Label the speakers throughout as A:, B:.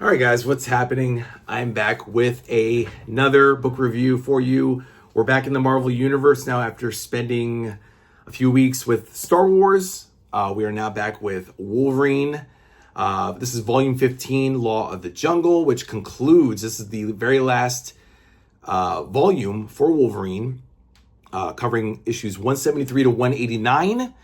A: All right, guys, what's happening? I'm back with another book review for you. We're back in the Marvel Universe now after spending a few weeks with Star Wars. We are now back with Wolverine. This is Volume 15, Law of the Jungle, which concludes. This is the very last volume for Wolverine, covering issues 173 to 189.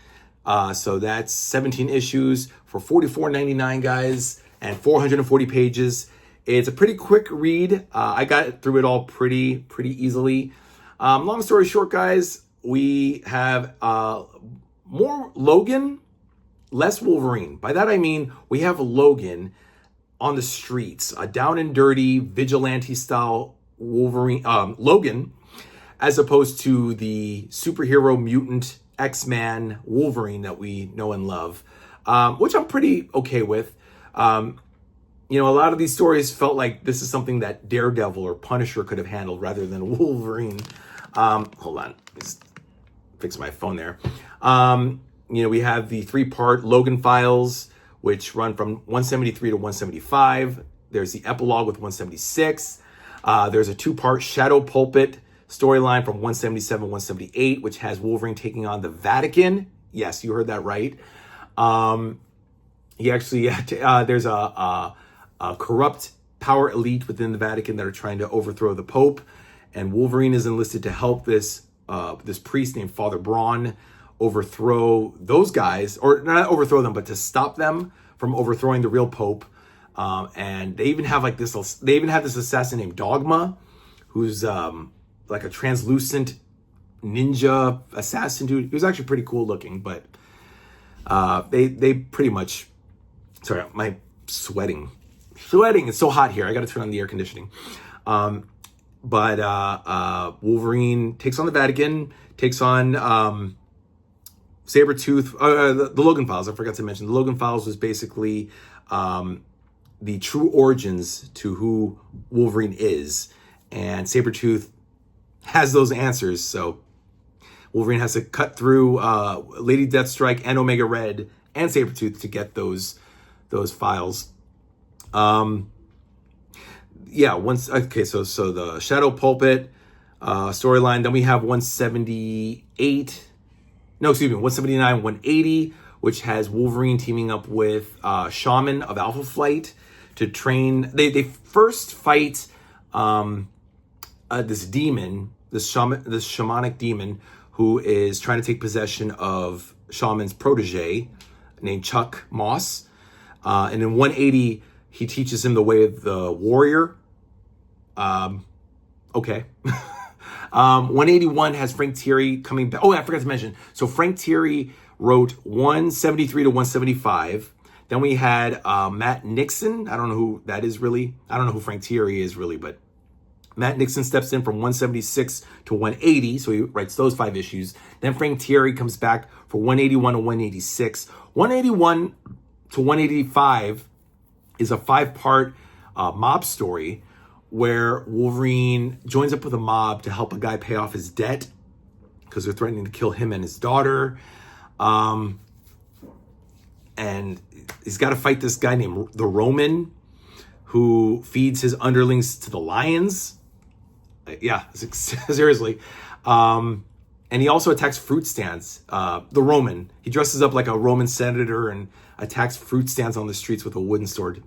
A: So that's 17 issues for $44.99, guys, and 440 pages. It's a pretty quick read. I got through it all pretty easily. Long story short, guys, we have more Logan, less Wolverine. By that I mean we have Logan on the streets, a down and dirty vigilante style Wolverine, Logan, as opposed to the superhero mutant X-Man Wolverine that we know and love, which I'm pretty okay with. A lot of these stories felt like this is something that Daredevil or Punisher could have handled rather than Wolverine. Hold on, let's fix my phone there. We have the 3-part Logan files, which run from 173 to 175. There's the epilogue with 176. There's a 2-part Shadow Pulpit storyline from 177 178, which has Wolverine taking on the Vatican. Yes, you heard that right. There's a corrupt power elite within the Vatican that are trying to overthrow the Pope, and Wolverine is enlisted to help this priest named Father Braun overthrow those guys, or not overthrow them, but to stop them from overthrowing the real Pope. And they even have this assassin named Dogma, who's like a translucent ninja assassin dude. He was actually pretty cool looking, but they pretty much. Sorry, my sweating. It's so hot here. I got to turn on the air conditioning. But Wolverine takes on the Vatican, takes on Sabretooth, the Logan Files. I forgot to mention. The Logan Files was basically the true origins to who Wolverine is. And Sabretooth has those answers. So Wolverine has to cut through Lady Deathstrike and Omega Red and Sabretooth to get those files. So the Shadow Pulpit storyline. Then we have 179, 180, which has Wolverine teaming up with Shaman of Alpha Flight to train. They first fight this demon, this shamanic demon, who is trying to take possession of Shaman's protege named Chuck Moss. And in 180, he teaches him the way of the warrior. Okay. 181 has Frank Thierry coming back. Oh, I forgot to mention. So Frank Thierry wrote 173 to 175. Then we had Matt Nixon. I don't know who that is really. I don't know who Frank Thierry is really, but Matt Nixon steps in from 176 to 180. So he writes those 5 issues. Then Frank Thierry comes back for 181 to 186. 181 to 185 is a 5-part mob story where Wolverine joins up with a mob to help a guy pay off his debt because they're threatening to kill him and his daughter. And he's got to fight this guy named the Roman, who feeds his underlings to the lions. Yeah, seriously. And he also attacks fruit stands. The Roman. He dresses up like a Roman senator and attacks fruit stands on the streets with a wooden sword.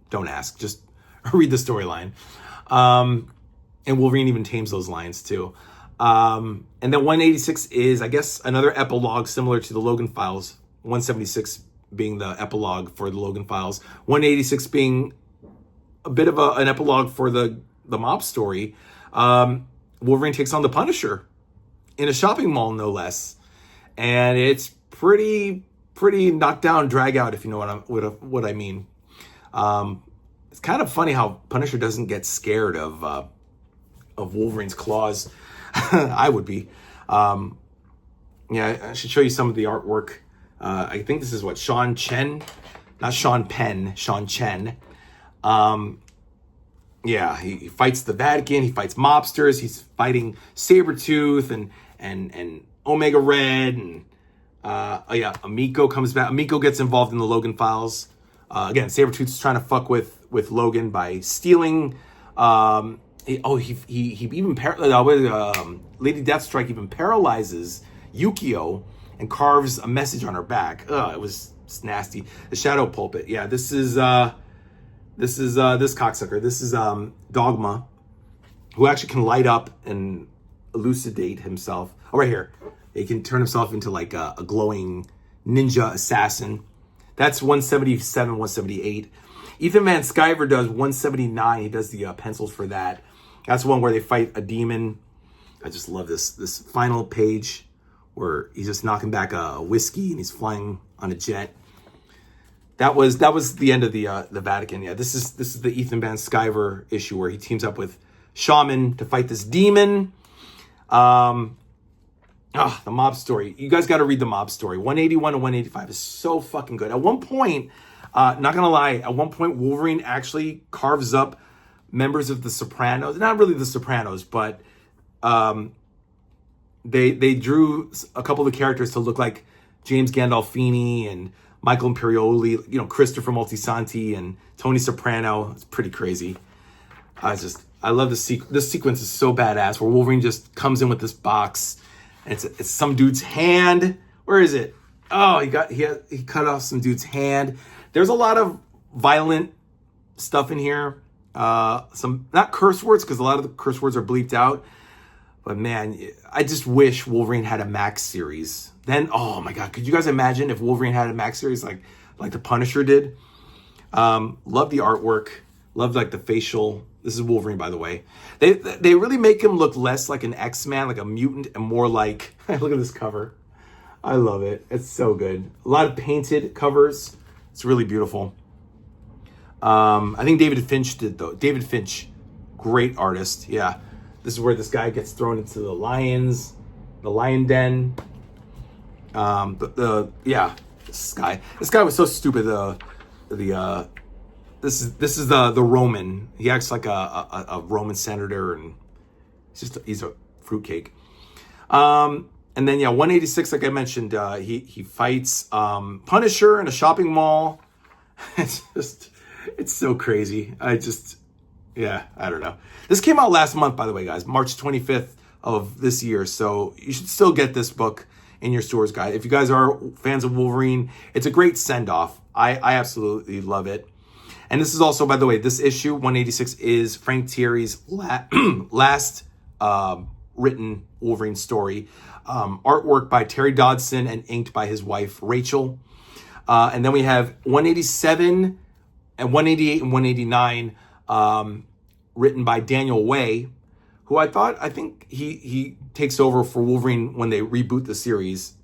A: Don't ask. Just read the storyline. And Wolverine even tames those lions too. And then 186 is, I guess, another epilogue similar to the Logan Files. 176 being the epilogue for the Logan Files. 186 being a bit of an epilogue for the mob story. Wolverine takes on the Punisher in a shopping mall, no less. And it's pretty knock down, drag out, if you know what I mean. It's kind of funny how Punisher doesn't get scared of Wolverine's claws. I would be. I should show you some of the artwork. I think this is Sean Chen, not Sean Penn, Sean Chen. He fights the Vatican. He fights mobsters. He's fighting Sabretooth and Omega Red and Amico comes back. Amico gets involved in the Logan Files. Again, Sabretooth's trying to fuck with Logan by stealing. He even Lady Deathstrike even paralyzes Yukio and carves a message on her back. It's nasty. The Shadow Pulpit. Yeah, this is this cocksucker. This is Dogma, who actually can light up and elucidate himself. Oh, right here. He can turn himself into like a glowing ninja assassin. That's 177, 178. Ethan Van Sciver does 179. He does the pencils for that. That's one where they fight a demon. I just love this final page where he's just knocking back a whiskey and he's flying on a jet. That was the end of the Vatican. Yeah, this is the Ethan Van Sciver issue where he teams up with Shaman to fight this demon. The mob story. You guys got to read the mob story. 181 and 185 is so fucking good. At one point, not gonna lie, at one point Wolverine actually carves up members of the Sopranos. Not really the Sopranos, but they drew a couple of the characters to look like James Gandolfini and Michael Imperioli, Christopher Moltisanti and Tony Soprano. It's pretty crazy. I love this sequence is so badass where Wolverine just comes in with this box and it's some dude's hand. Where is it? Oh, he cut off some dude's hand. There's a lot of violent stuff in here. Some not curse words because a lot of the curse words are bleeped out. But man, I just wish Wolverine had a Max series. Then, oh my God, could you guys imagine if Wolverine had a Max series like the Punisher did? Love the artwork. Love like the facial. This is Wolverine, by the way. They really make him look less like an X-Man, like a mutant, and more like, look at this cover. I love it. It's so good. A lot of painted covers. It's really beautiful. I think David Finch did, though. David Finch, great artist. Yeah. This is where this guy gets thrown into the lion den. This guy was so stupid. This is the Roman. He acts like a Roman senator, and he's a fruitcake. And then 186, like I mentioned, he fights Punisher in a shopping mall. It's so crazy. I don't know. This came out last month, by the way, guys, March 25th of this year. So you should still get this book in your stores, guys. If you guys are fans of Wolverine, it's a great send-off. I absolutely love it. And this is also, by the way, this issue, 186, is Frank Thierry's last written Wolverine story. Artwork by Terry Dodson and inked by his wife, Rachel. And then we have 187 and 188 and 189 written by Daniel Way, who I think he takes over for Wolverine when they reboot the series.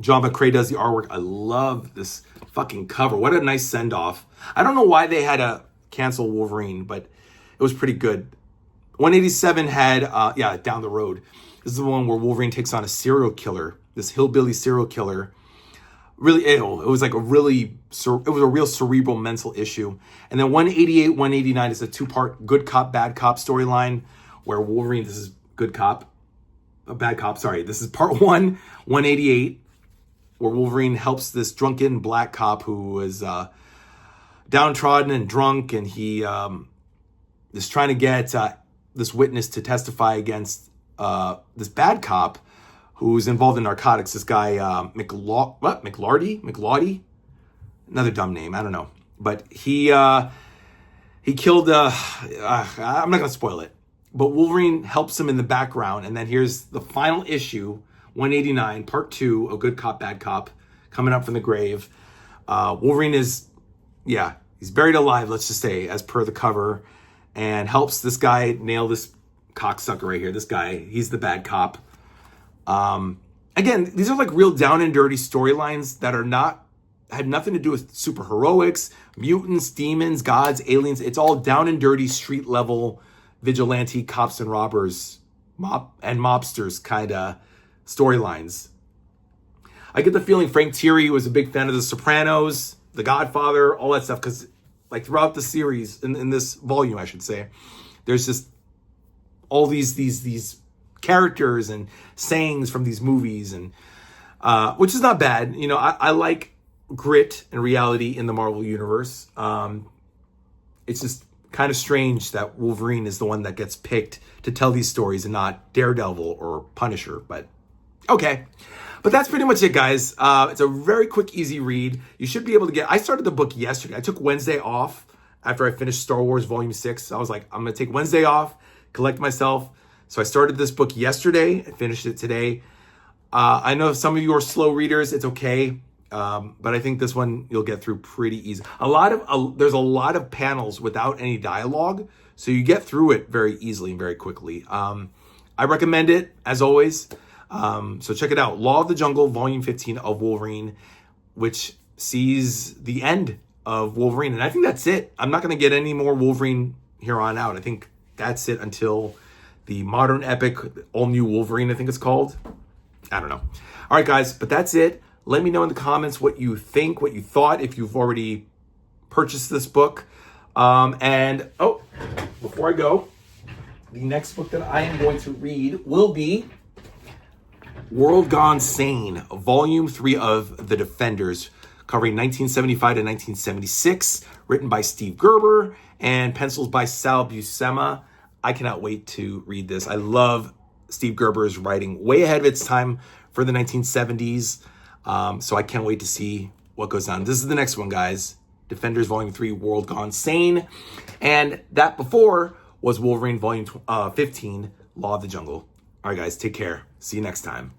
A: John McCrae does the artwork. I love this fucking cover. What a nice send-off. I don't know why they had to cancel Wolverine, but it was pretty good. 187 had, Down the Road. This is the one where Wolverine takes on a serial killer, this hillbilly serial killer. Really, it was like a real cerebral mental issue. And then 188, 189 is a two-part good cop, bad cop storyline where Wolverine, this is good cop, bad cop, sorry. This is part 188, where Wolverine helps this drunken black cop who is downtrodden and drunk, and he is trying to get this witness to testify against this bad cop who's involved in narcotics. This guy, McLarty? Another dumb name, I don't know. But he killed, I'm not going to spoil it. But Wolverine helps him in the background, and then here's the final issue, 189, part 2, A Good Cop, Bad Cop, coming up from the grave. Wolverine is, he's buried alive, let's just say, as per the cover, and helps this guy nail this cocksucker right here. This guy, he's the bad cop. Again, these are like real down and dirty storylines that had nothing to do with super heroics, mutants, demons, gods, aliens. It's all down and dirty street level vigilante cops and robbers, mobsters kind of storylines. I get the feeling Frank Thierry was a big fan of The Sopranos, The Godfather, all that stuff, because like throughout the series, in this volume, I should say, there's just all these characters and sayings from these movies, and which is not bad. I like grit and reality in the Marvel Universe. It's just kind of strange that Wolverine is the one that gets picked to tell these stories and not Daredevil or Punisher, but okay. But that's pretty much it, guys. It's a very quick, easy read. You should be able to I started the book yesterday. I took Wednesday off after I finished Star Wars Volume 6. I was like, I'm going to take Wednesday off, collect myself. So I started this book yesterday and finished it today. I know some of you are slow readers. It's okay. But I think this one you'll get through pretty easy. There's a lot of panels without any dialogue, so you get through it very easily and very quickly. I recommend it, as always. So check it out. Law of the Jungle, Volume 15 of Wolverine, which sees the end of Wolverine. And I think that's it. I'm not going to get any more Wolverine here on out. I think that's it until the modern epic, All New Wolverine, I think it's called. I don't know. All right, guys, but that's it. Let me know in the comments what you think, what you thought, if you've already purchased this book. And before I go, the next book that I am going to read will be World Gone Sane, Volume 3 of The Defenders, covering 1975 to 1976, written by Steve Gerber and pencils by Sal Buscema. I cannot wait to read this. I love Steve Gerber's writing, way ahead of its time for the 1970s. So I can't wait to see what goes on. This is the next one, guys. Defenders Volume 3, World Gone Sane. And that before was Wolverine Volume 15, Law of the Jungle. All right, guys, take care. See you next time.